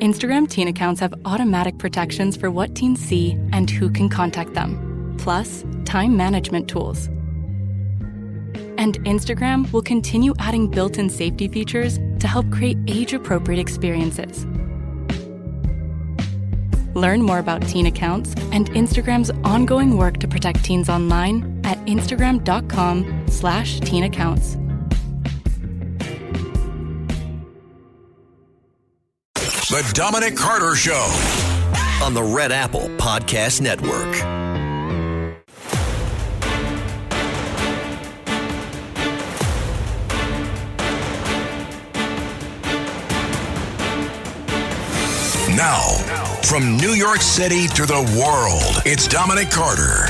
Instagram teen accounts have automatic protections for what teens see and who can contact them, plus time management tools. And Instagram will continue adding built-in safety features to help create age-appropriate experiences. Learn more about teen accounts and Instagram's ongoing work to protect teens online at instagram.com/teenaccounts. The Dominic Carter Show on the Red Apple Podcast Network. Now, from New York City to the world, it's Dominic Carter.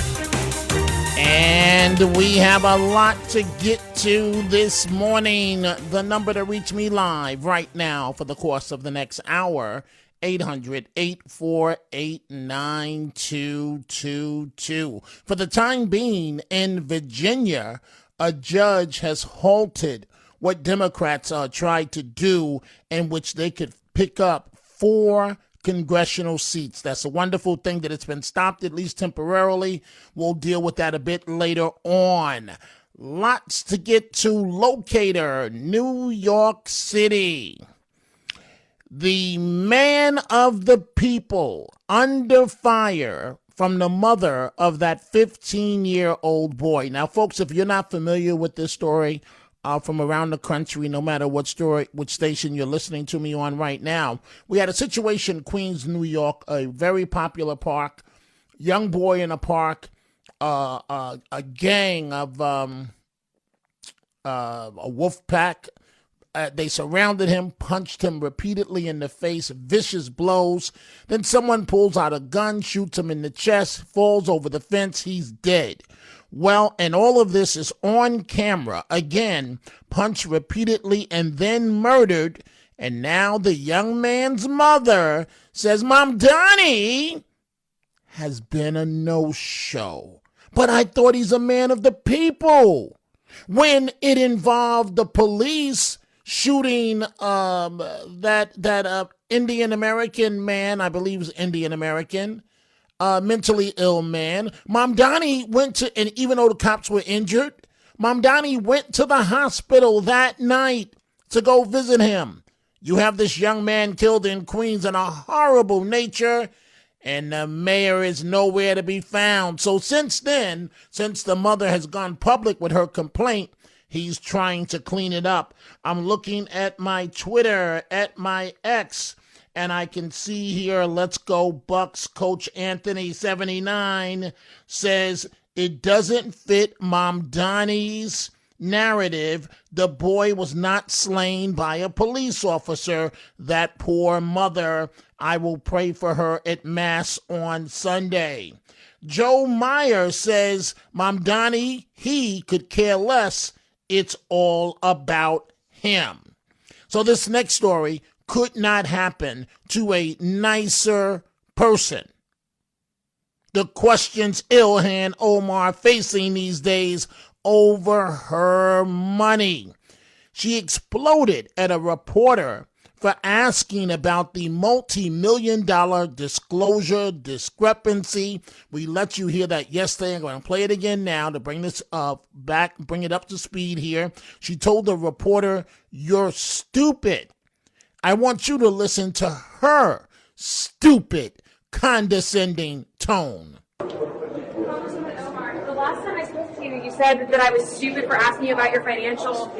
And we have a lot to get to this morning. The number to reach me live right now for the course of the next hour, 800-848-9222. For the time being, in Virginia, a judge has halted what Democrats tried to do, in which they could pick up 4 congressional seats. That's a wonderful thing that it's been stopped, at least temporarily. We'll deal with that a bit later on. Lots to get to. Locator, New York City. The man of the people under fire from the mother of that 15-year-old boy. Now, folks, if you're not familiar with this story, from around the country, no matter what station you're listening to me on right now. We had a situation in Queens, New York, a very popular park, young boy in a park, a gang of a wolf pack. They surrounded him, punched him repeatedly in the face, vicious blows. Then someone pulls out a gun, shoots him in the chest, falls over the fence, he's dead. Well, and all of this is on camera. Again, punched repeatedly and then murdered. And now the young man's mother says, MAMDANI has been a no-show. But I thought he's a man of the people. When it involved the police shooting that Indian American man, I believe is Indian American, mentally ill man. MAMDANI went to, and even though the cops were injured, MAMDANI went to the hospital that night to go visit him. You have this young man killed in Queens in a horrible nature, and the mayor is nowhere to be found. So since then, since the mother has gone public with her complaint, he's trying to clean it up. I'm looking at my Twitter, at my X, and I can see here, let's go Bucks, Coach Anthony 79 says it doesn't fit MAMDANI's narrative. The boy was not slain by a police officer. That poor mother, I will pray for her at Mass on Sunday. Joe Meyer says MAMDANI, he could care less. It's all about him. So this next story could not happen to a nicer person. The questions Ilhan Omar facing these days over her money. She exploded at a reporter for asking about the multi-million-dollar disclosure discrepancy. We let you hear that yesterday. I'm going to play it again now to bring this back, bring it up to speed here. She told the reporter, "You're stupid." I want you to listen to her stupid, condescending tone. Congresswoman Omar, the last time I spoke to you, you said that I was stupid for asking you about your financial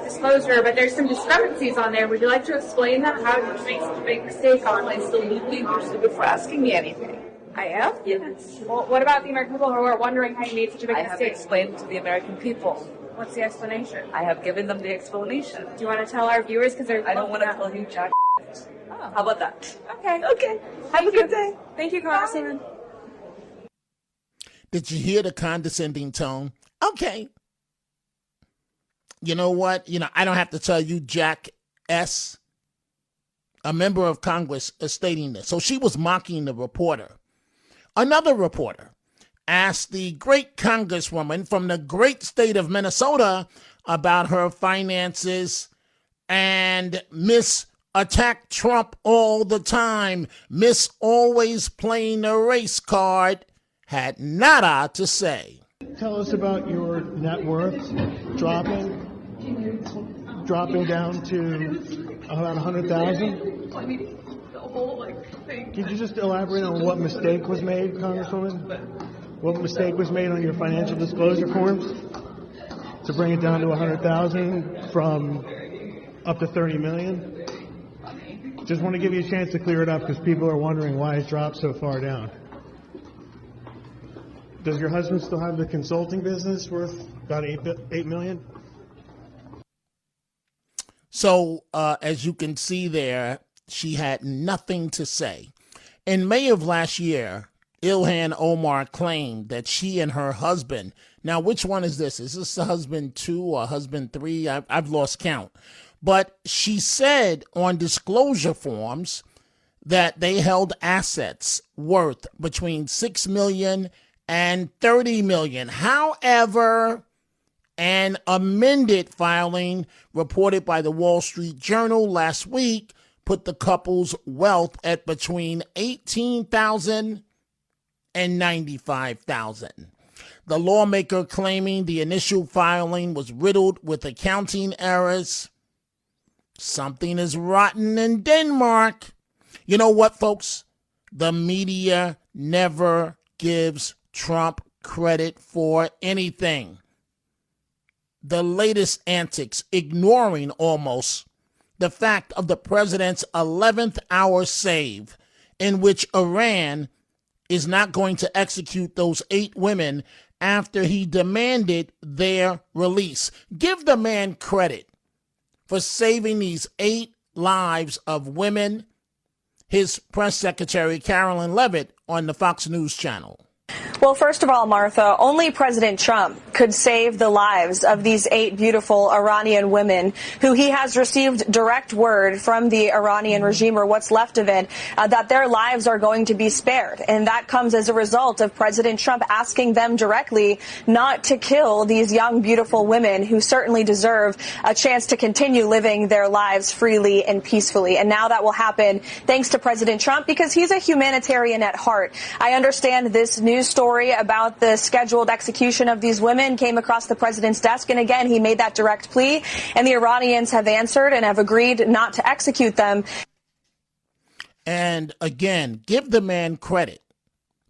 disclosure, but there's some discrepancies on there. Would you like to explain that? How did you make such a big mistake on it? Absolutely, you're stupid for asking me anything. I am? Yes. Well, what about the American people who are wondering how you made such a big I have mistake? explained to the American people. What's the explanation? I have given them the explanation. Do you want to tell our viewers? Because they're I don't want to tell you jack. Oh. How about that? Okay. Okay. Have a good day. Thank you, Congresswoman. Did you hear the condescending tone? Okay. You know what? I don't have to tell you, Jack S., a member of Congress, is stating this. So she was mocking the reporter. Another reporter asked the great Congresswoman from the great state of Minnesota about her finances, and Miss attack Trump all the time. Miss always playing the race card had nada to say. Tell us about your net worth dropping down to about 100,000. Could you just elaborate on what mistake was made, Congresswoman? What mistake was made on your financial disclosure forms to bring it down to 100,000 from up to 30 million? Just want to give you a chance to clear it up because people are wondering why it dropped so far down. Does your husband still have the consulting business worth about $8 million? So, as you can see there, she had nothing to say. In May of last year, Ilhan Omar claimed that she and her husband, now which one is this? Is this the husband 2 or husband 3? I've lost count. But she said on disclosure forms that they held assets worth between $6 million and $30 million. However, an amended filing reported by the Wall Street Journal last week put the couple's wealth at between $18,000 and $95,000. The lawmaker claiming the initial filing was riddled with accounting errors. Something is rotten in Denmark. You know what, folks? The media never gives Trump credit for anything. The latest antics, ignoring almost the fact of the president's 11th hour save, in which Iran is not going to execute those 8 women after he demanded their release. Give the man credit for saving these 8 lives of women. His press secretary, Carolyn Levitt, on the Fox News channel. Well, first of all, Martha, only President Trump could save the lives of these 8 beautiful Iranian women who he has received direct word from the Iranian regime, or what's left of it, that their lives are going to be spared. And that comes as a result of President Trump asking them directly not to kill these young, beautiful women who certainly deserve a chance to continue living their lives freely and peacefully. And now that will happen thanks to President Trump because he's a humanitarian at heart. I understand this news story about the scheduled execution of these women came across the president's desk. And again, he made that direct plea. And the Iranians have answered and have agreed not to execute them. And again, give the man credit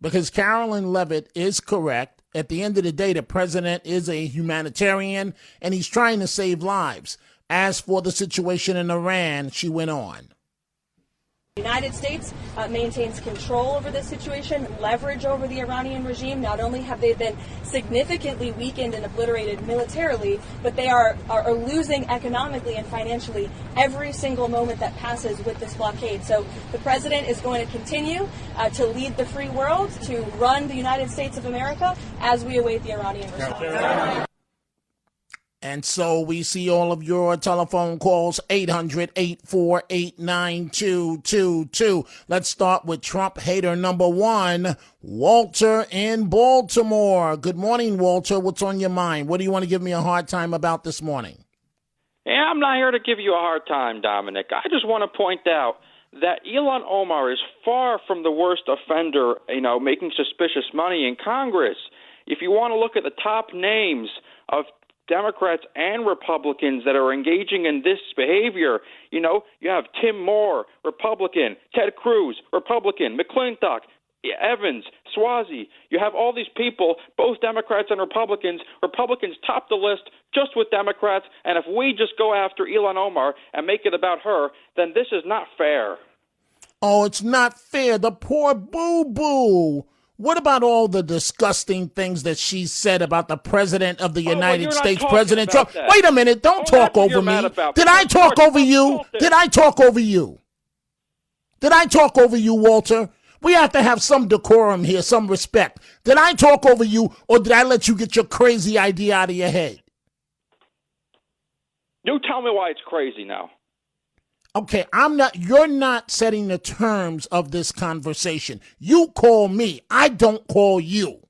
because Carolyn Levitt is correct. At the end of the day, the president is a humanitarian and he's trying to save lives. As for the situation in Iran, she went on. The United States maintains control over this situation, leverage over the Iranian regime. Not only have they been significantly weakened and obliterated militarily, but they are losing economically and financially every single moment that passes with this blockade. So the president is going to continue to lead the free world, to run the United States of America as we await the Iranian response. And so we see all of your telephone calls, 800-848-9222. Let's start with Trump hater number 1, Walter in Baltimore. Good morning, Walter. What's on your mind? What do you want to give me a hard time about this morning? Yeah, I'm not here to give you a hard time, Dominic. I just want to point out that Ilhan Omar is far from the worst offender, making suspicious money in Congress. If you want to look at the top names of Democrats and Republicans that are engaging in this behavior, you have Tim Moore, Republican, Ted Cruz, Republican, McClintock, Evans, Swazi. You have all these people, both Democrats and Republicans. Republicans top the list just with Democrats, and if we just go after Ilhan Omar and make it about her, then this is not fair. Oh, it's not fair. The poor boo-boo. What about all the disgusting things that she said about the president of the United States, President Trump? That. Wait a minute. Don't talk over me. Did I talk over you? Did I talk over you? Did I talk over you, Walter? We have to have some decorum here, some respect. Did I talk over you, or did I let you get your crazy idea out of your head? You tell me why it's crazy now. Okay, you're not setting the terms of this conversation. You call me. I don't call you.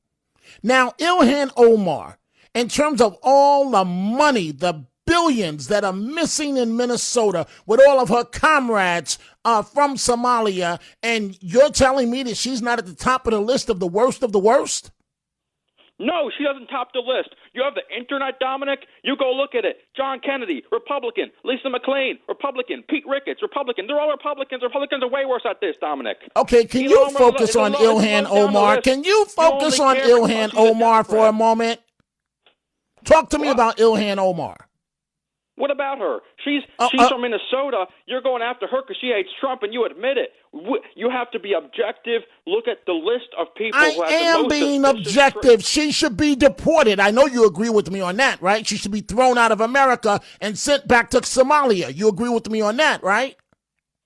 Now, Ilhan Omar, in terms of all the money, the billions that are missing in Minnesota with all of her comrades from Somalia, and you're telling me that she's not at the top of the list of the worst of the worst? No, she doesn't top the list. You have the internet, Dominic. You go look at it. John Kennedy, Republican. Lisa McClain, Republican. Pete Ricketts, Republican. They're all Republicans. Republicans are way worse at this, Dominic. Okay, can you focus on Ilhan Omar? Can you focus on Ilhan Omar for a moment? Talk to me about Ilhan Omar. What about her? She's from Minnesota. You're going after her because she hates Trump, and you admit it. You have to be objective. Look at the list of people who have I am being objective. She should be deported. I know you agree with me on that, right? She should be thrown out of America and sent back to Somalia. You agree with me on that, right?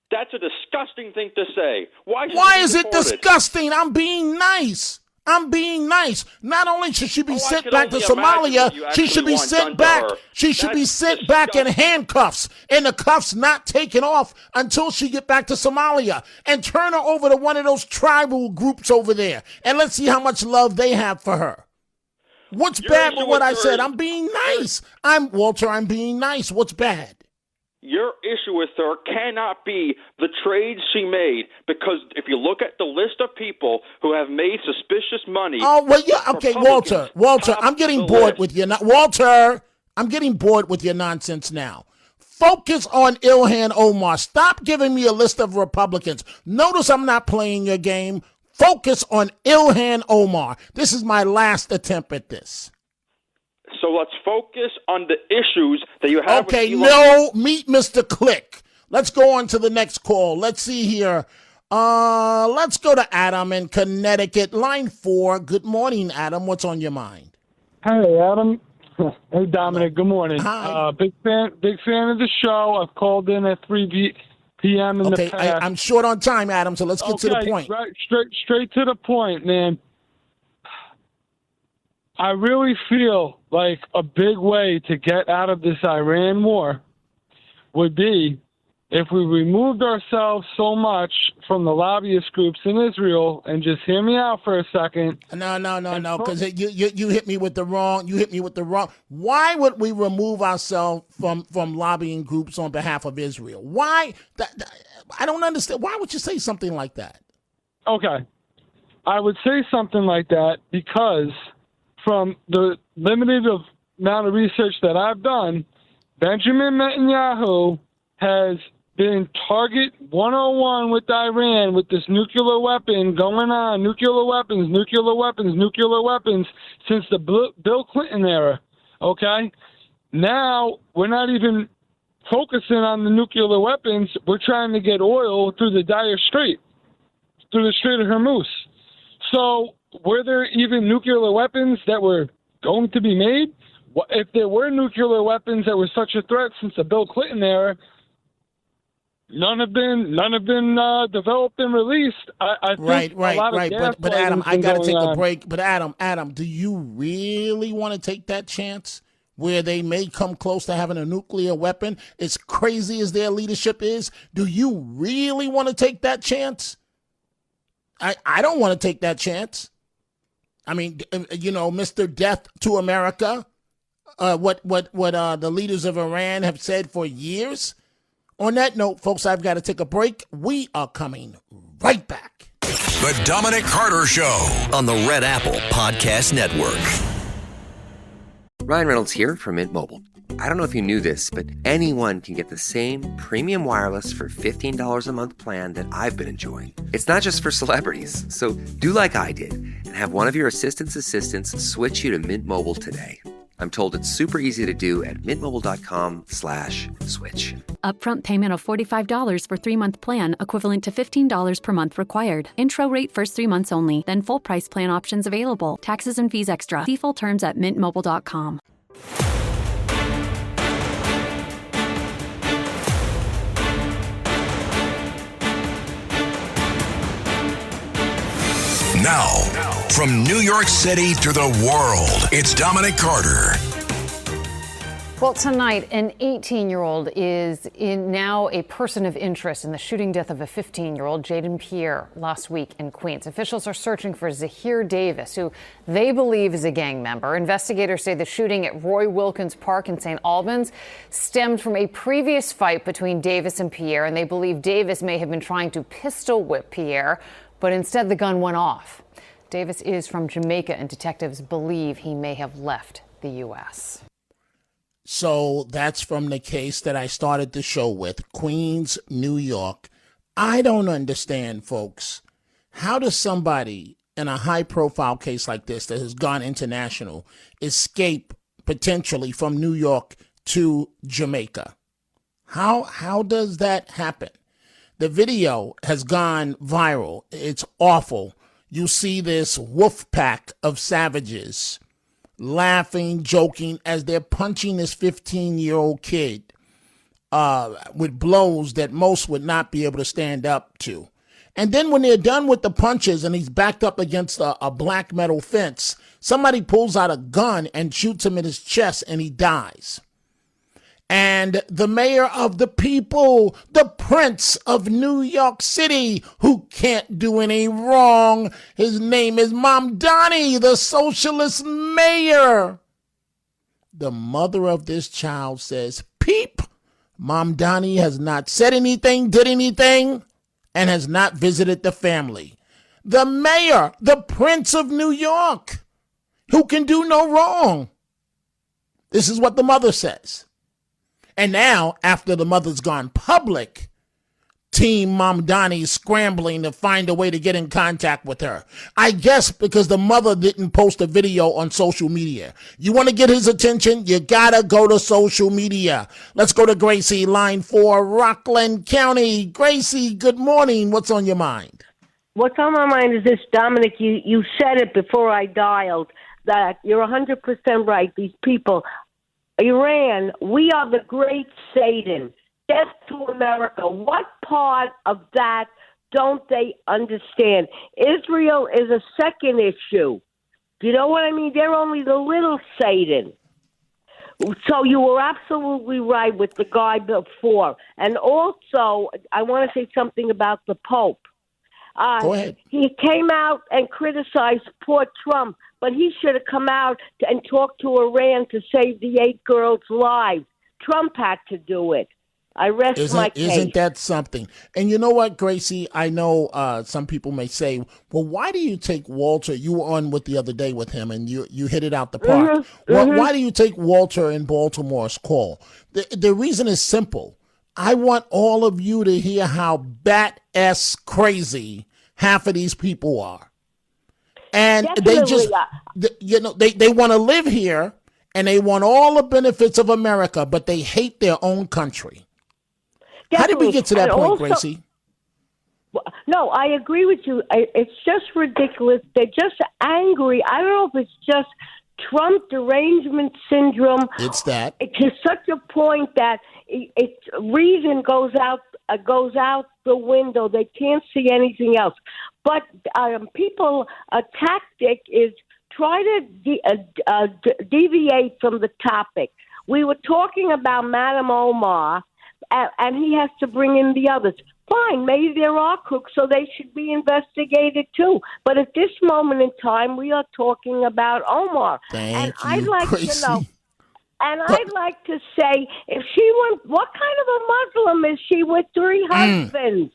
That's a disgusting thing to say. Why is it disgusting? I'm being nice. I'm being nice. Not only should she be sent back to Somalia, she should be sent back. She should be sent back in handcuffs, and the cuffs not taken off until she get back to Somalia, and turn her over to one of those tribal groups over there, and let's see how much love they have for her. What's bad with what I said? I'm being nice. I'm being nice. What's bad? Your issue with her cannot be the trades she made, because if you look at the list of people who have made suspicious money. Oh, well, yeah. Okay, Walter, I'm getting bored with you. Walter, I'm getting bored with your nonsense now. Focus on Ilhan Omar. Stop giving me a list of Republicans. Notice I'm not playing your game. Focus on Ilhan Omar. This is my last attempt at this. So let's focus on the issues that you have. Okay, no, meet Mr. Click. Let's go on to the next call. Let's see here. Let's go to Adam in Connecticut, line 4. Good morning, Adam. What's on your mind? Hey, Adam. Hey, Dominic. Good morning. Hi. Big fan of the show. I've called in at 3 p.m. in the past. Okay, I'm short on time, Adam, so let's get to the point. Right, straight to the point, man. I really feel like a big way to get out of this Iran war would be if we removed ourselves so much from the lobbyist groups in Israel, and just hear me out for a second. No, because you hit me with the wrong. Why would we remove ourselves from lobbying groups on behalf of Israel? Why? I don't understand. Why would you say something like that? Okay. I would say something like that because from the limited amount of research that I've done, Benjamin Netanyahu has been target 101 with Iran with this nuclear weapon going on, nuclear weapons, since the Bill Clinton era, okay? Now, we're not even focusing on the nuclear weapons. We're trying to get oil through the Dire Strait, through the Strait of Hormuz. So were there even nuclear weapons that were going to be made? If there were nuclear weapons that were such a threat since the Bill Clinton era, none have been developed and released. I think right. But Adam, I got to take a break. But Adam, do you really want to take that chance where they may come close to having a nuclear weapon? As crazy as their leadership is, do you really want to take that chance? I don't want to take that chance. I mean, Mr. Death to America, what the leaders of Iran have said for years. On that note, folks, I've got to take a break. We are coming right back. The Dominic Carter Show on the Red Apple Podcast Network. Ryan Reynolds here from Mint Mobile. I don't know if you knew this, but anyone can get the same premium wireless for $15 a month plan that I've been enjoying. It's not just for celebrities. So do like I did and have one of your assistant's assistants switch you to Mint Mobile today. I'm told it's super easy to do at mintmobile.com/switch. Upfront payment of $45 for 3-month plan, equivalent to $15 per month required. Intro rate first 3 months only, then full price plan options available. Taxes and fees extra. See full terms at mintmobile.com. Now, from New York City to the world, it's Dominic Carter. Well, tonight, an 18-year-old is now a person of interest in the shooting death of a 15-year-old, Jaden Pierre, last week in Queens. Officials are searching for Zahir Davis, who they believe is a gang member. Investigators say the shooting at Roy Wilkins Park in St. Albans stemmed from a previous fight between Davis and Pierre, and they believe Davis may have been trying to pistol whip Pierre, but instead the gun went off. Davis is from Jamaica, and detectives believe he may have left the U.S. So that's from the case that I started the show with, Queens, New York. I don't understand, folks. How does somebody in a high-profile case like this that has gone international escape potentially from New York to Jamaica? How does that happen? The video has gone viral. It's awful. You see this wolf pack of savages laughing, joking as they're punching this 15-year-old kid with blows that most would not be able to stand up to. And then when they're done with the punches and he's backed up against a black metal fence, somebody pulls out a gun and shoots him in his chest and he dies. And the mayor of the people, the prince of New York City, who can't do any wrong, his name is MAMDANI, the socialist mayor. The mother of this child says, peep, MAMDANI has not said anything, did anything, and has not visited the family. The mayor, the prince of New York, who can do no wrong. This is what the mother says. And now, after the mother's gone public, Team MAMDANI is scrambling to find a way to get in contact with her. I guess because the mother didn't post a video on social media. You want to get his attention? You gotta go to social media. Let's go to Gracie, line 4, Rockland County. Gracie, good morning. What's on your mind? What's on my mind is this, Dominic, you said it before I dialed, that you're 100% right. These people, Iran, we are the great Satan. Death to America. What part of that don't they understand? Israel is a second issue. Do you know what I mean? They're only the little Satan. So you were absolutely right with the guy before. And also, I want to say something about the Pope. Go ahead. He came out and criticized poor Trump, but he should have come out and talked to Iran to save the 8 girls' lives. Trump had to do it. I rest my case. Isn't that something? And you know what, Gracie? I know some people may say, well, why do you take Walter? You were on with the other day with him, and you hit it out the park. Mm-hmm. Well, why do you take Walter in Baltimore's call? The reason is simple. I want all of you to hear how bat-ass crazy half of these people are. And Definitely. they want to live here, and they want all the benefits of America, but they hate their own country. Definitely. How did we get to that And point, also, Gracie? No, I agree with you. It's just ridiculous. They're just angry. I don't know if it's just Trump derangement syndrome. It's that. To such a point that its reason goes out the window. They can't see anything else. But people, a tactic is try to deviate from the topic. We were talking about Madame Omar, and he has to bring in the others. Fine, maybe there are crooks, so they should be investigated too. But at this moment in time, we are talking about Omar. I'd like to know. And I'd like to say, if she went, what kind of a Muslim is she with 3 husbands?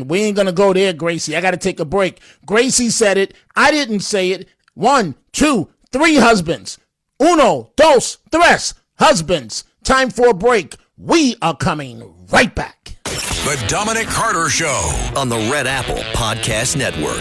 We ain't going to go there, Gracie. I got to take a break. Gracie said it. I didn't say it. 1, 2, 3 husbands. Uno, dos, tres husbands. Time for a break. We are coming right back. The Dominic Carter Show on the Red Apple Podcast Network.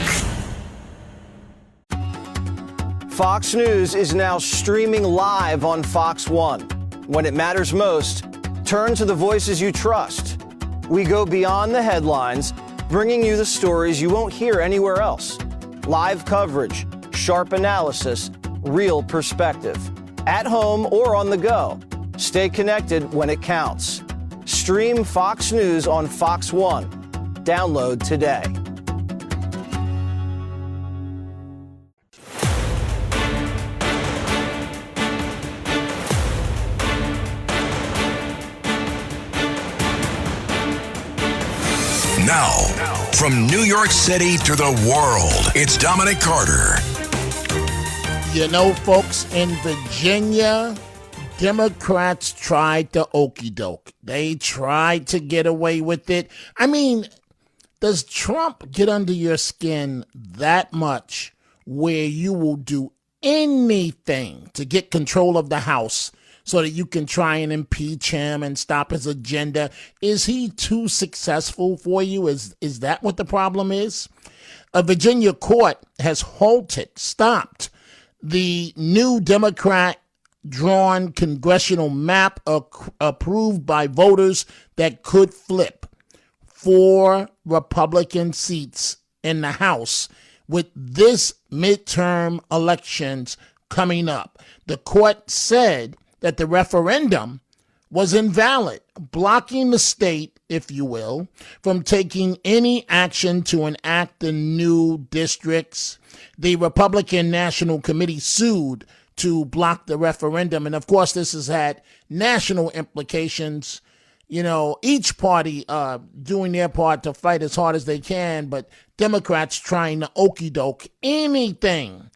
Fox News is now streaming live on Fox One. When it matters most, turn to the voices you trust. We go beyond the headlines, bringing you the stories you won't hear anywhere else. Live coverage, sharp analysis, real perspective. At home or on the go. Stay connected when it counts. Stream Fox News on Fox One. Download today. Now, from New York City to the world, it's Dominic Carter. You know, folks, in Virginia, Democrats tried to okey doke. They tried to get away with it. I mean, does Trump get under your skin that much where you will do anything to get control of the House so that you can try and impeach him and stop his agenda? Is he too successful for you? Is that what the problem is? A Virginia court has stopped the new Democrat-drawn congressional map approved by voters that could flip 4 Republican seats in the House with this midterm elections coming up. The court said that the referendum was invalid, blocking the state, if you will, from taking any action to enact the new districts. The Republican National Committee sued to block the referendum. And of course, this has had national implications. You know, each party doing their part to fight as hard as they can, but Democrats trying to okey doke anything.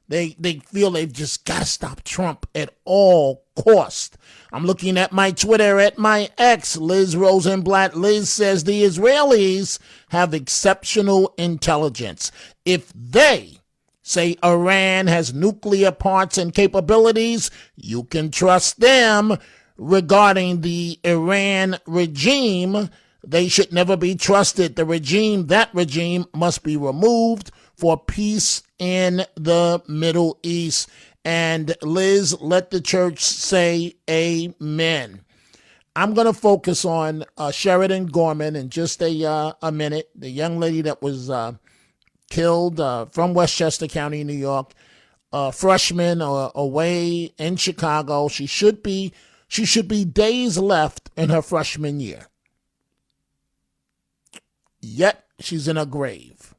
They feel they've just got to stop Trump at all costs. I'm looking at my Twitter, at my ex, Liz Rosenblatt. Liz says the Israelis have exceptional intelligence. If they say Iran has nuclear parts and capabilities, you can trust them. Regarding the Iran regime, they should never be trusted. That regime must be removed for peace in the Middle East. And Liz, let the church say amen. I'm going to focus on Sheridan Gorman in just a minute, the young lady that was killed from Westchester County, New York, freshman away in Chicago. She should be days left in her freshman year. Yet she's in a grave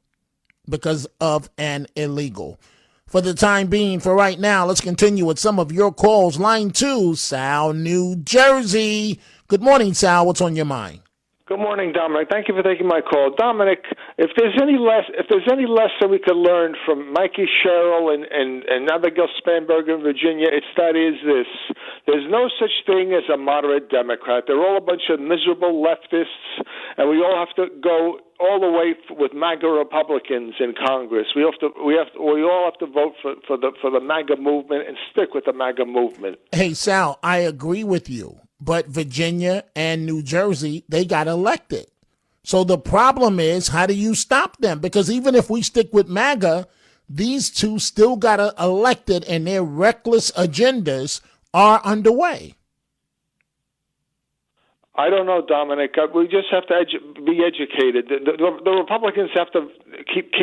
because of an illegal. For the time being, for right now, let's continue with some of your calls. Line 2, Sal, New Jersey. Good morning, Sal. What's on your mind? Good morning, Dominic. Thank you for taking my call. Dominic, if there's any lesson we could learn from Mikey Sherrill and Abigail Spanberger in Virginia, that is this. There's no such thing as a moderate Democrat. They're all a bunch of miserable leftists, and we all have to go all the way with MAGA Republicans in Congress. We all have to vote for the MAGA movement and stick with the MAGA movement. Hey, Sal, I agree with you. But Virginia and New Jersey, they got elected. So the problem is, how do you stop them? Because even if we stick with MAGA, these two still got elected and their reckless agendas are underway. I don't know, Dominic. We just have to be educated. The Republicans have to keep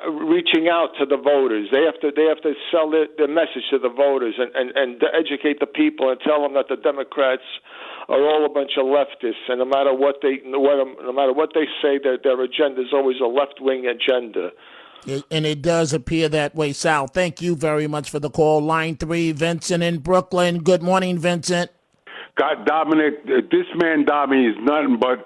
reaching out to the voters. They have to sell their message to the voters and educate the people and tell them that the Democrats are all a bunch of leftists, and no matter what they say, their agenda is always a left-wing agenda. And it does appear that way, Sal. Thank you very much for the call. Line 3, Vincent in Brooklyn. Good morning, Vincent. God, Dominic, this man, Dominic, is nothing but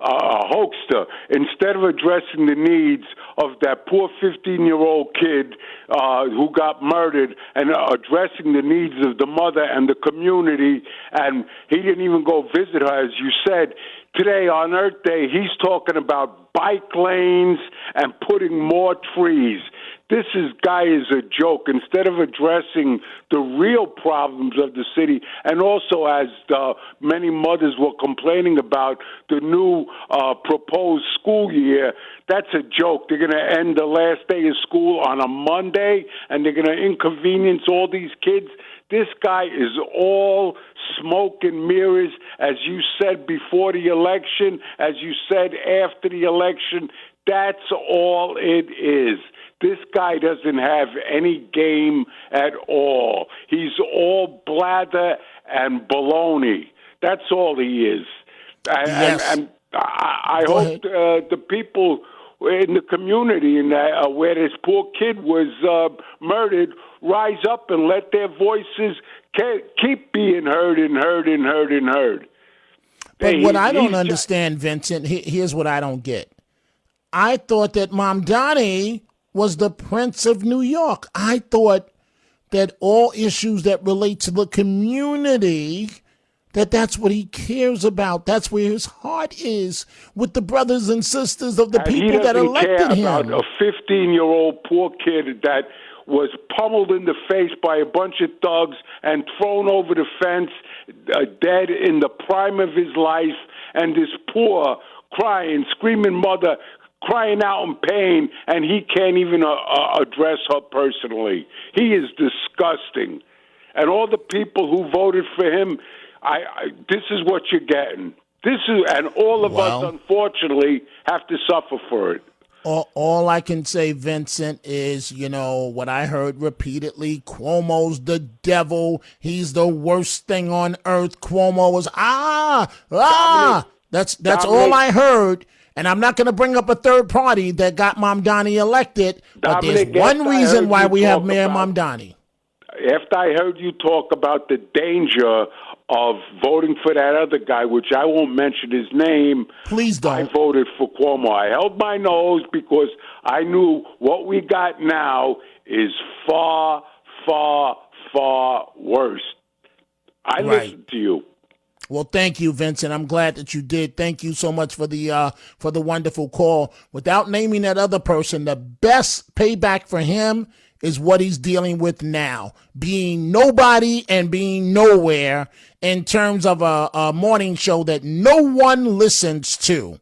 a hoaxer. Instead of addressing the needs of that poor 15-year-old kid who got murdered and addressing the needs of the mother and the community, and he didn't even go visit her, as you said. Today, on Earth Day, he's talking about bike lanes and putting more trees. This guy is a joke. Instead of addressing the real problems of the city, and also as many mothers were complaining about the new proposed school year, that's a joke. They're going to end the last day of school on a Monday, and they're going to inconvenience all these kids. This guy is all smoke and mirrors, as you said before the election, as you said after the election. That's all it is. This guy doesn't have any game at all. He's all blather and baloney. That's all he is. And I hope the people in the community where this poor kid was murdered rise up and let their voices keep being heard and heard and heard and heard. But what I don't understand, Vincent, here's what I don't get. I thought that MAMDANI was the Prince of New York. I thought that all issues that relate to the community, that's what he cares about. That's where his heart is, with the brothers and sisters of the people that elected him. He doesn't care about a 15-year-old poor kid that was pummeled in the face by a bunch of thugs and thrown over the fence, dead in the prime of his life, and this poor, crying, screaming mother crying out in pain, and he can't even address her personally. He is disgusting. And all the people who voted for him, this is what you're getting. And all of us, unfortunately, have to suffer for it. All I can say, Vincent, is, what I heard repeatedly, Cuomo's the devil. He's the worst thing on earth. Cuomo was, That's all I heard. And I'm not going to bring up a third party that got MAMDANI elected, but there's one reason why we have Mayor MAMDANI. After I heard you talk about the danger of voting for that other guy, which I won't mention his name. Please don't. I voted for Cuomo. I held my nose because I knew what we got now is far, far, far worse. I listened to you. Well, thank you, Vincent. I'm glad that you did. Thank you so much for the wonderful call. Without naming that other person, the best payback for him is what he's dealing with now, being nobody and being nowhere in terms of a morning show that no one listens to.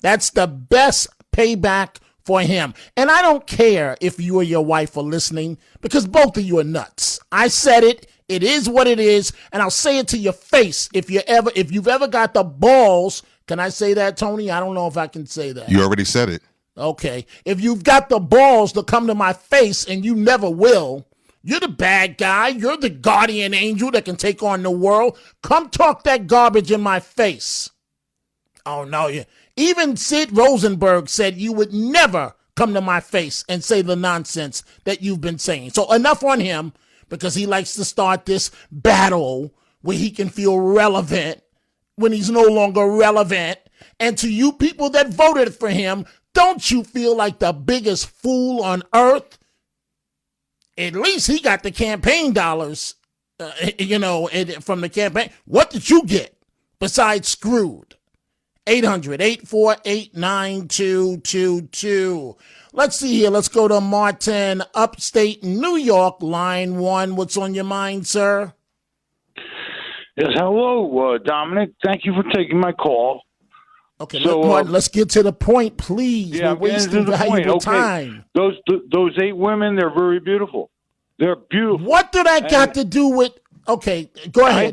That's the best payback for him. And I don't care if you or your wife are listening, because both of you are nuts. I said it. It is what it is, and I'll say it to your face. If you've ever got the balls, can I say that, Tony? I don't know if I can say that. You already said it. Okay. If you've got the balls to come to my face, and you never will, you're the bad guy. You're the guardian angel that can take on the world. Come talk that garbage in my face. Oh, no. Even Sid Rosenberg said you would never come to my face and say the nonsense that you've been saying. So enough on him, because he likes to start this battle where he can feel relevant when he's no longer relevant. And to you people that voted for him, don't you feel like the biggest fool on earth? At least he got the campaign dollars, from the campaign. What did you get besides screwed? 800-848-9222. Let's see here. Let's go to Martin, upstate New York, line 1. What's on your mind, sir? Yes, hello, Dominic. Thank you for taking my call. Okay, Martin, let's get to the point, please. Yeah, we're wasting valuable time. Those 8 women, they're very beautiful. They're beautiful. What do that got to do with? Okay, go ahead. I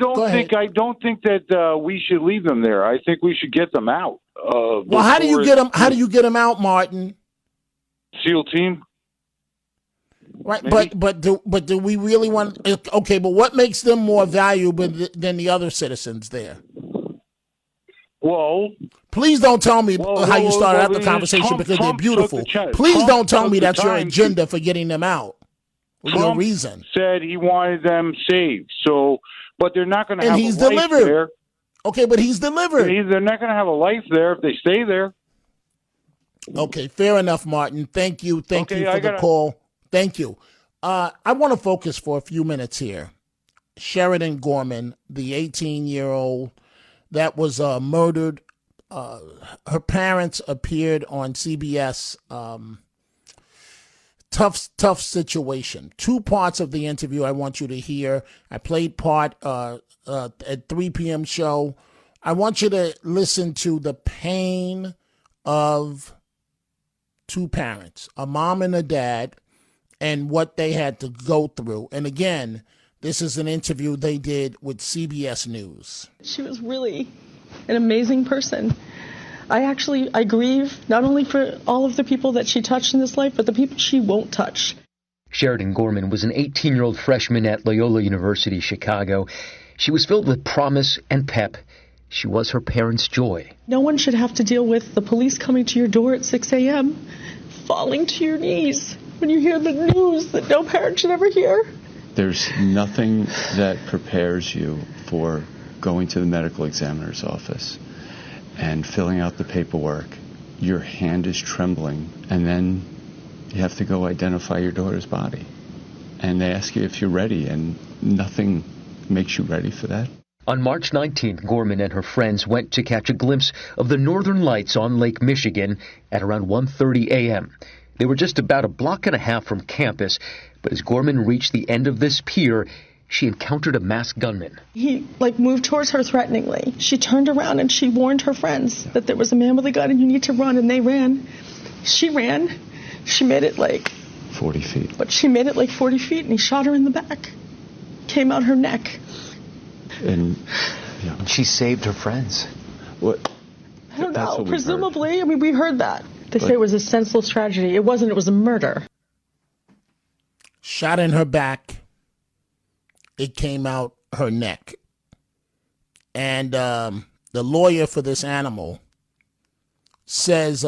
don't think that we should leave them there. I think we should get them out. Well, how do you get them? How do you get them out, Martin? SEAL team. Right, maybe. but do we really want? Okay, but what makes them more valuable than the other citizens there? Well, please don't tell me how you started out the conversation because they're beautiful. Please don't tell me that's your agenda for getting them out. Your reason said he wanted them saved. So, but they're not going to have a life delivered. There. Okay, but he's delivered. They're not going to have a life there if they stay there. Okay, fair enough, Martin. Thank you for the call. Thank you. I want to focus for a few minutes here. Sheridan Gorman, the 18-year-old that was murdered. Her parents appeared on CBS. Tough situation. 2 parts of the interview I want you to hear. I played part at 3 p.m. show. I want you to listen to the pain of 2 parents, a mom and a dad, and what they had to go through. And again, this is an interview they did with CBS News. She was really an amazing person. I grieve not only for all of the people that she touched in this life, but the people she won't touch. Sheridan Gorman was an 18-year-old freshman at Loyola University, Chicago. She was filled with promise and pep. She was her parents' joy. No one should have to deal with the police coming to your door at 6 a.m., falling to your knees when you hear the news that no parent should ever hear. There's nothing that prepares you for going to the medical examiner's office and filling out the paperwork. your hand is trembling, and then you have to go identify your daughter's body. And they ask you if you're ready, and nothing makes you ready for that. On March 19th, Gorman and her friends went to catch a glimpse of the northern lights on Lake Michigan at around 1:30 a.m. They were just about a block and a half from campus, but as Gorman reached the end of this pier, she encountered a masked gunman. He moved towards her threateningly. She turned around and she warned her friends that there was a man with a gun and you need to run, and they ran. She ran. She made it 40 feet. But she made it 40 feet, and he shot her in the back. Came out her neck. And she saved her friends. What? I don't know. Presumably, we heard that. They say it was a senseless tragedy. It wasn't. It was a murder. Shot in her back. It came out her neck. And the lawyer for this animal says,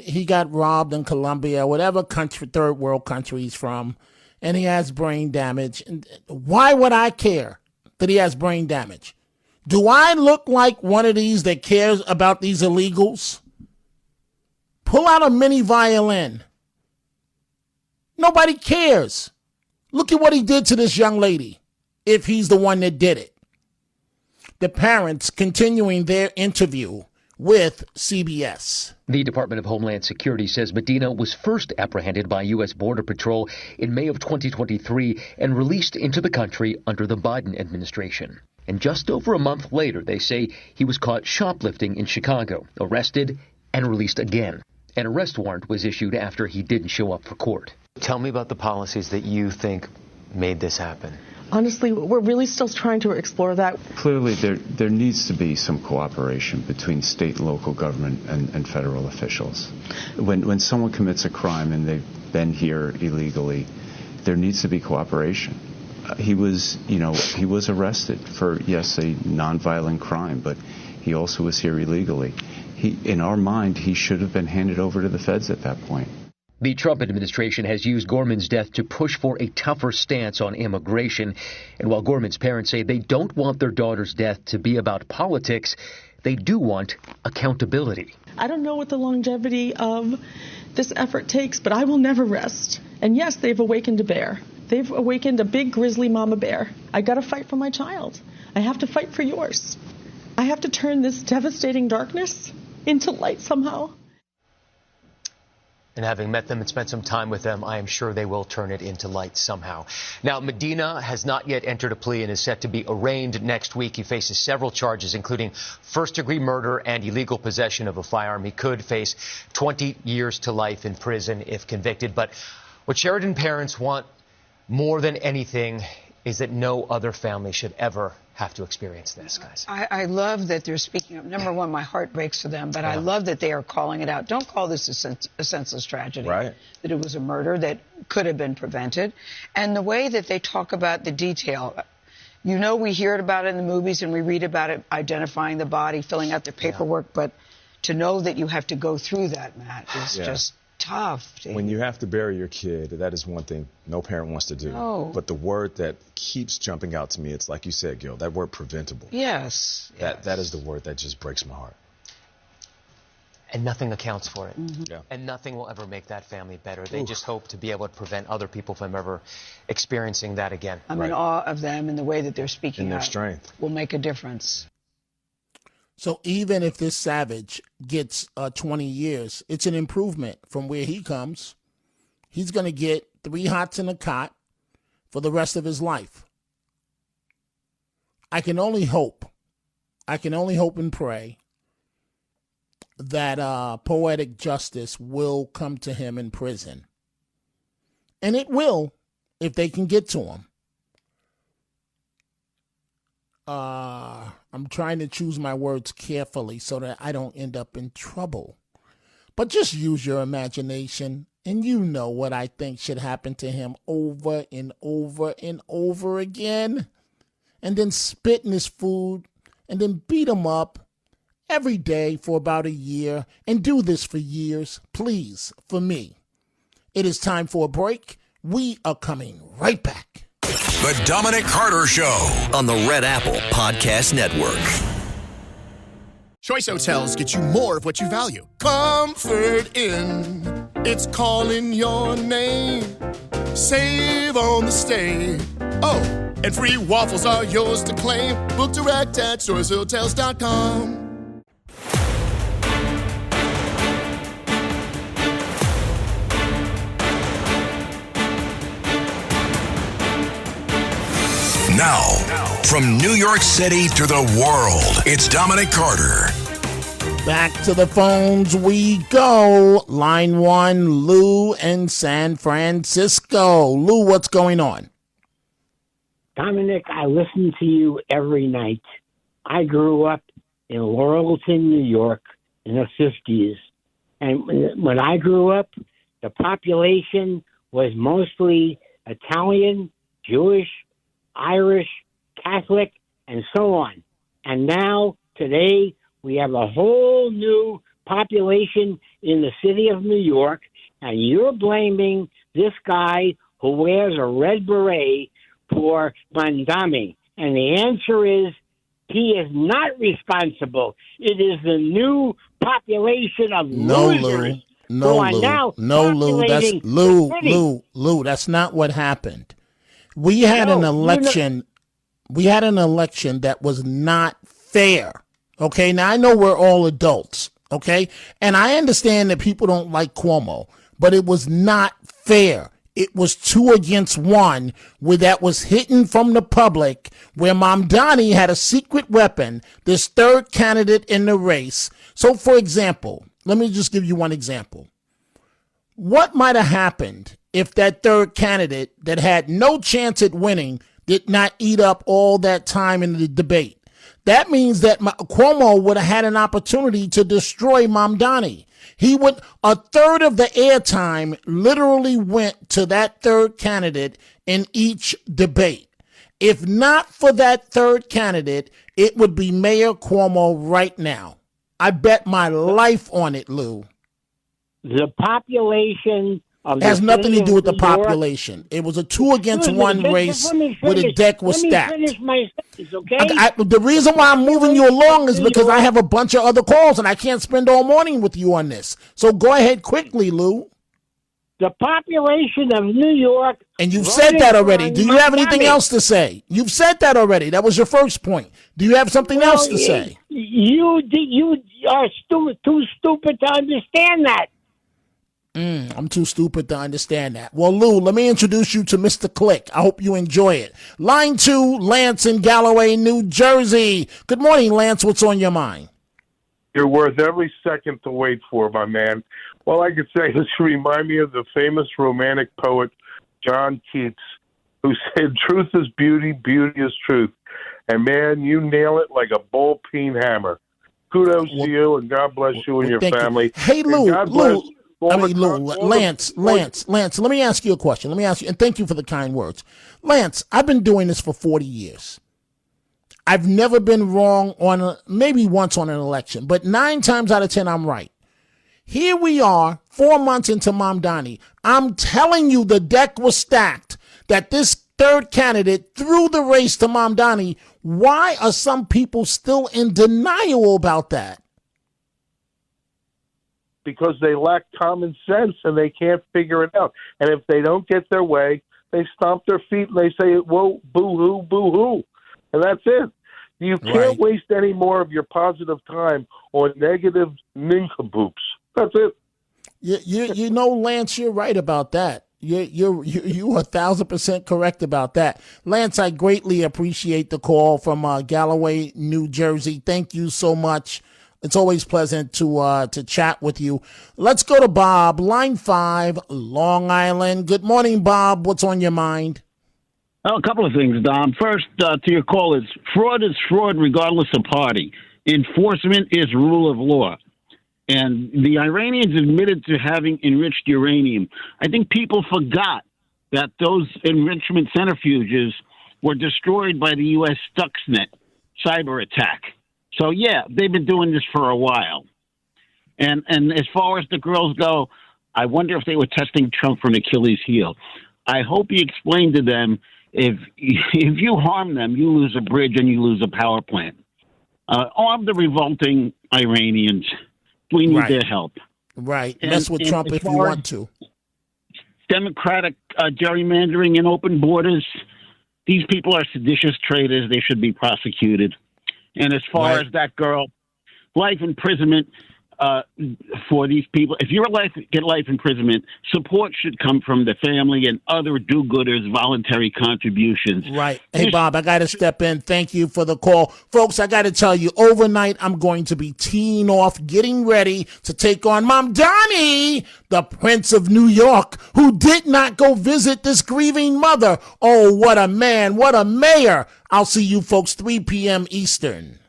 he got robbed in Colombia, whatever country, third world country he's from, and he has brain damage. And why would I care that he has brain damage? Do I look like one of these that cares about these illegals? Pull out a mini violin. Nobody cares. Look at what he did to this young lady, if he's the one that did it. The parents continuing their interview with CBS. The Department of Homeland Security says Medina was first apprehended by U.S. Border Patrol in May of 2023 and released into the country under the Biden administration. And just over a month later, they say he was caught shoplifting in Chicago, arrested, and released again. An arrest warrant was issued after he didn't show up for court. Tell me about the policies that you think made this happen. Honestly, we're really still trying to explore that. Clearly, there needs to be some cooperation between state and local government and federal officials. When someone commits a crime and they've been here illegally, there needs to be cooperation. He was arrested for, yes, a nonviolent crime, but he also was here illegally. In our mind, he should have been handed over to the feds at that point. The Trump administration has used Gorman's death to push for a tougher stance on immigration. And while Gorman's parents say they don't want their daughter's death to be about politics, they do want accountability. I don't know what the longevity of this effort takes, but I will never rest. And yes, they've awakened a bear. They've awakened a big grizzly mama bear. I got to fight for my child. I have to fight for yours. I have to turn this devastating darkness into light somehow. And having met them and spent some time with them, I am sure they will turn it into light somehow. Now, Medina has not yet entered a plea and is set to be arraigned next week. He faces several charges, including first-degree murder and illegal possession of a firearm. He could face 20 years to life in prison if convicted. But what Sheridan parents want more than anything is that no other family should ever have to experience this, guys. I love that they're speaking up. Number one, my heart breaks for them, but I love that they are calling it out. Don't call this a senseless tragedy. Right. That it was a murder that could have been prevented. And the way that they talk about the detail, we hear about it in the movies and we read about it, identifying the body, filling out the paperwork, but to know that you have to go through that, Matt, is just tough. When you have to bury your kid, that is one thing no parent wants to do. No. But the word that keeps jumping out to me, it's like you said, Gil, that word preventable. Yes. That is the word that just breaks my heart. And nothing accounts for it. Mm-hmm. Yeah. And nothing will ever make that family better. They just hope to be able to prevent other people from ever experiencing that again. I'm in awe of them and the way that they're speaking and their out strength will make a difference. So even if this savage gets 20 years, it's an improvement from where he comes. He's going to get 3 hots in a cot for the rest of his life. I can only hope and pray that poetic justice will come to him in prison. And it will if they can get to him. I'm trying to choose my words carefully so that I don't end up in trouble. But just use your imagination, and you know what I think should happen to him over and over and over again. And then spit in his food, and then beat him up every day for about a year, and do this for years, please, for me. It is time for a break. We are coming right back. The Dominic Carter Show on the Red Apple Podcast Network. Choice Hotels get you more of what you value. Comfort Inn, it's calling your name. Save on the stay. Oh, and free waffles are yours to claim. Book direct at choicehotels.com. Now, from New York City to the world, it's Dominic Carter. Back to the phones we go. Line 1, Lou in San Francisco. Lou, what's going on? Dominic, I listen to you every night. I grew up in Laurelton, New York in the 50s. And when I grew up, the population was mostly Italian, Jewish, Irish, Catholic, and so on. And now, today, we have a whole new population in the city of New York, and you're blaming this guy who wears a red beret for MAMDANI. And the answer is he is not responsible. It is the new population of losers. Lou, that's not what happened. We had an election. We had an election that was not fair. Okay, now I know we're all adults. Okay, and I understand that people don't like Cuomo, but it was not fair. It was 2 against 1, where that was hidden from the public, where MAMDANI had a secret weapon, this third candidate in the race. So, for example, let me just give you one example. What might have happened if that third candidate that had no chance at winning did not eat up all that time in the debate? That means that Cuomo would have had an opportunity to destroy MAMDANI. A third of the airtime literally went to that third candidate in each debate. If not for that third candidate, it would be Mayor Cuomo right now. I bet my life on it, Lou. The population of has nothing to do with the population. It was a 2 against 1 race where the deck was stacked. Let me finish my sentence, okay? The reason why I'm moving you along is because I have a bunch of other calls and I can't spend all morning with you on this. So go ahead quickly, Lou. The population of New York. And you've said that already. Do you have anything else to say? You've said that already. That was your first point. Do you have something else to say? You are too stupid to understand that. I'm too stupid to understand that. Well, Lou, let me introduce you to Mr. Click. I hope you enjoy it. Line 2, Lance in Galloway, New Jersey. Good morning, Lance. What's on your mind? You're worth every second to wait for, my man. All I could say is you remind me of the famous romantic poet John Keats, who said, "Truth is beauty, beauty is truth." And, man, you nail it like a ball-peen hammer. Kudos to you, and God bless you and your family. Hey, Lou, Lance, let me ask you a question. And thank you for the kind words. Lance, I've been doing this for 40 years. I've never been wrong maybe once on an election, but 9 times out of 10, I'm right. Here we are, 4 months into MAMDANI. I'm telling you the deck was stacked, that this third candidate threw the race to MAMDANI. Why are some people still in denial about that? Because they lack common sense and they can't figure it out. And if they don't get their way, they stomp their feet and they say, "Whoa, boo-hoo, boo-hoo." And that's it. You can't waste any more of your positive time on negative nincompoops. That's it. You know, Lance, you're right about that. You're 1,000% correct about that. Lance, I greatly appreciate the call from Galloway, New Jersey. Thank you so much. It's always pleasant to chat with you. Let's go to Bob, line 5, Long Island. Good morning, Bob. What's on your mind? Oh, a couple of things, Dom. First, to your callers, fraud is fraud regardless of party. Enforcement is rule of law. And the Iranians admitted to having enriched uranium. I think people forgot that those enrichment centrifuges were destroyed by the U.S. Stuxnet cyber attack. So, yeah, they've been doing this for a while. And as far as the girls go, I wonder if they were testing Trump for an Achilles heel. I hope he explained to them, if you harm them, you lose a bridge and you lose a power plant. arm the revolting Iranians. We need their help. Right. Mess with Trump if you want to. Democratic gerrymandering and open borders. These people are seditious traitors. They should be prosecuted. And as far as that girl, life imprisonment for these people. If you're get life imprisonment, support should come from the family and other do-gooders' voluntary contributions. Right. Hey, Bob, I got to step in. Thank you for the call. Folks, I got to tell you, overnight, I'm going to be teeing off, getting ready to take on MAMDANI, the Prince of New York, who did not go visit this grieving mother. Oh, what a man. What a mayor. I'll see you folks 3 p.m. Eastern.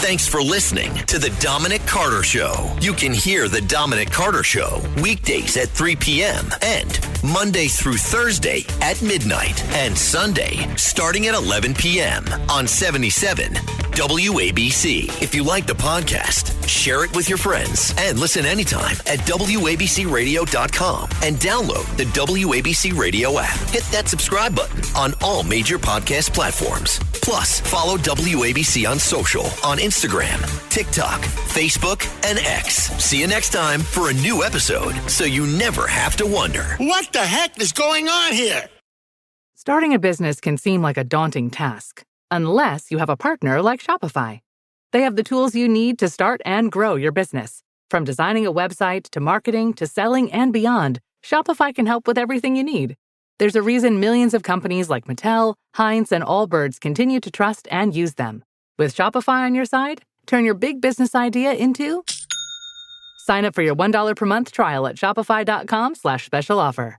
Thanks for listening to The Dominic Carter Show. You can hear The Dominic Carter Show weekdays at 3 p.m. and Monday through Thursday at midnight and Sunday starting at 11 p.m. on 77 WABC. If you like the podcast, share it with your friends and listen anytime at WABCRadio.com and download the WABC Radio app. Hit that subscribe button on all major podcast platforms. Plus, follow WABC on social on Instagram, TikTok, Facebook, and X. See you next time for a new episode so you never have to wonder. What the heck is going on here? Starting a business can seem like a daunting task, unless you have a partner like Shopify. They have the tools you need to start and grow your business. From designing a website to marketing to selling and beyond, Shopify can help with everything you need. There's a reason millions of companies like Mattel, Heinz, and Allbirds continue to trust and use them. With Shopify on your side, turn your big business idea into... Sign up for your $1 per month trial at shopify.com/special offer.